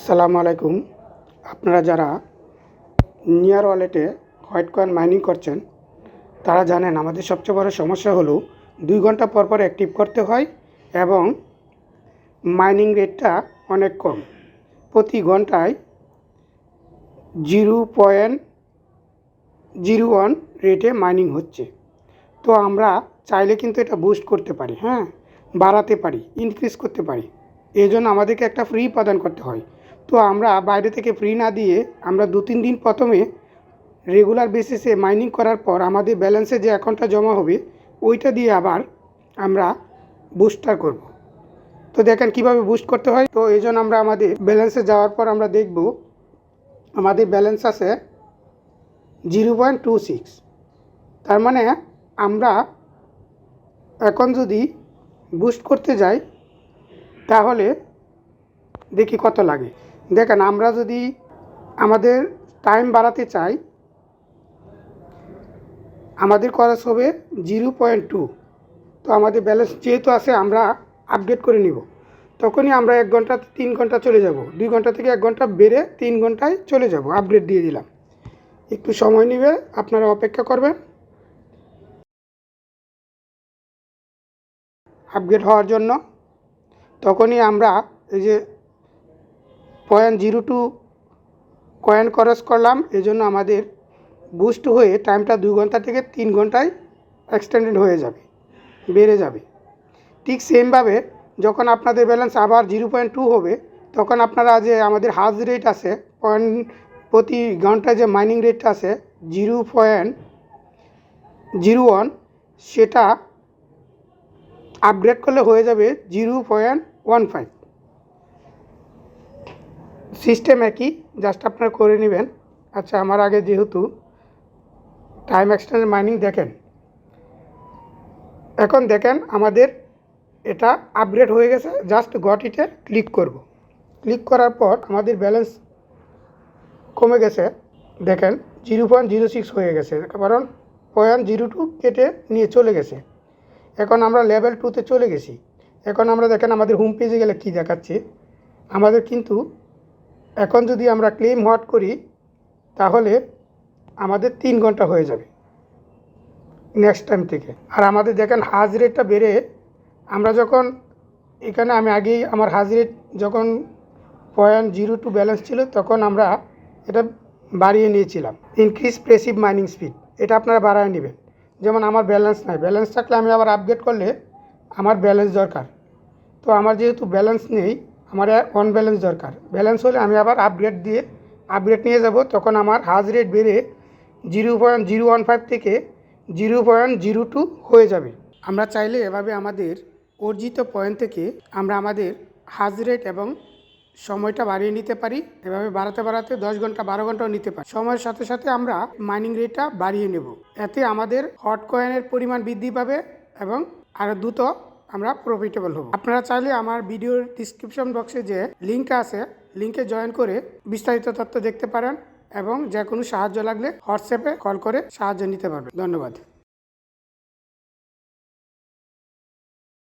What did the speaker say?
আসসালামু আলাইকুম। আপনারা যারা নিয়ার ওয়ালেটে হোয়াইট কয়েন মাইনিং করছেন তারা জানেন আমাদের সবচেয়ে বড় সমস্যা হলো 2 ঘন্টা পর পর অ্যাক্টিভ করতে হয় এবং মাইনিং রেটটা অনেক কম। প্রতি ঘন্টায় 0.01 রেটে মাইনিং হচ্ছে। তো আমরা চাইলে কিন্তু এটা বুস্ট করতে পারি, বাড়াতে পারি, ইনক্রিজ করতে পারি। এই জন্য আমাদেরকে একটা ফ্রি প্রদান করতে হয়। তো আমরা বাইরে থেকে ফ্রি না দিয়ে আমরা 2-3 দিন প্রথমে রেগুলার বেসিসে মাইনিং করার পর আমাদের ব্যালেন্সে যে অ্যাকাউন্টটা জমা হবে ওইটা দিয়ে আবার আমরা বুস্টার করব। তো দেখেন কিভাবে বুস্ট করতে হয়। তো এই জন্য আমরা আমাদের ব্যালেন্সে যাওয়ার পর আমরা দেখব আমাদের ব্যালেন্স আছে 0.26। তার মানে আমরা এখন যদি বুস্ট করতে যাই তাহলে দেখি কত লাগে। দেখেন আমরা যদি আমাদের টাইম বাড়াতে চাই আমাদের খরচ হবে 0.2। তো আমাদের ব্যালেন্স যেহেতু আছে আমরা আপডেট করে নিব। তখনই আমরা 1 ঘন্টা 3 ঘন্টা চলে যাব, 2 ঘন্টা থেকে 1 ঘন্টা বেড়ে 3 ঘন্টায় চলে যাব। আপডেট দিয়ে দিলাম, একটু সময় নেবে, আপনারা অপেক্ষা করবেন আপগ্রেড হওয়ার জন্য। তখনই আমরা এই যে 0.02 কয়েন খরচ করলাম, এই জন্য আমাদের বুস্ট হয়ে টাইমটা 2 ঘন্টা থেকে 3 ঘন্টায় এক্সটেন্ডেড হয়ে যাবে, বেড়ে যাবে। ঠিক সেমভাবে যখন আপনাদের ব্যালেন্স আবার 0.2 হবে তখন আপনারা যে আমাদের হাজ রেট আছে প্রতি ঘন্টায় যে মাইনিং রেটটা আছে 0.01, সেটা আপগ্রেড করলে হয়ে যাবে 0.15। সিস্টেম একই, জাস্ট আপনারা করে নেবেন। আচ্ছা, আমার আগে যেহেতু টাইম এক্সটেন্ডেড মাইনিং দেখেন, এখন দেখেন আমাদের এটা আপগ্রেড হয়ে গেছে। জাস্ট গট ইটে ক্লিক করব। ক্লিক করার পর আমাদের ব্যালেন্স কমে গেছে, দেখেন 0.06 হয়ে গেছে, কারণ 0.02 কেটে নিয়ে চলে গেছে। এখন আমরা লেভেল 2তে চলে গেছি। এখন আমরা দেখেন আমাদের হোম পেজে গেলে কি দেখাচ্ছে আমাদের, কিন্তু এখন যদি আমরা ক্লেম হোয়াট করি তাহলে আমাদের 3 ঘন্টা হয়ে যাবে নেক্সট টাইম থেকে। আর আমাদের দেখেন হাজ রেটটা বেড়ে আমরা যখন এখানে আমি আগেই আমার হাজ রেট যখন 0.02 ব্যালেন্স ছিল তখন আমরা এটা বাড়িয়ে নিয়েছিলাম। ইনক্রিজ প্রেসিভ মাইনিং স্পিড, এটা আপনারা বাড়ায় নেবেন। যেমন আমার ব্যালেন্স নাই, ব্যালেন্স থাকলে আমি আবার আপগ্রেড করলে আমার ব্যালেন্স দরকার। তো আমার যেহেতু ব্যালেন্স নেই, আমার অন ব্যালেন্স দরকার। ব্যালেন্স হলে আমি আবার আপগ্রেড নিয়ে যাব, তখন আমার হাজ রেট বেড়ে 0.015 থেকে 0.02 হয়ে যাবে। আমরা চাইলে এভাবে আমাদের অর্জিত পয়েন্ট থেকে আমরা আমাদের হাজ রেট এবং সময়টা বাড়িয়ে নিতে পারি। এভাবে বাড়াতে বাড়াতে 10 ঘন্টা 12 ঘন্টাও নিতে পারি। সময়ের সাথে সাথে আমরা মাইনিং রেটটা বাড়িয়ে নেব। এতে আমাদের হট কয়েনের পরিমাণ বৃদ্ধি পাবে এবং আরও দ্রুত আমরা প্রফিটেবল হব। আপনারা চাইলে আমার ভিডিওর ডিসক্রিপশন বক্সে যে লিঙ্ক আছে, লিঙ্কে জয়েন করে বিস্তারিত তথ্য দেখতে পারেন এবং যে কোনো সাহায্য লাগলে হোয়াটসঅ্যাপে কল করে সাহায্য নিতে পারবেন। ধন্যবাদ।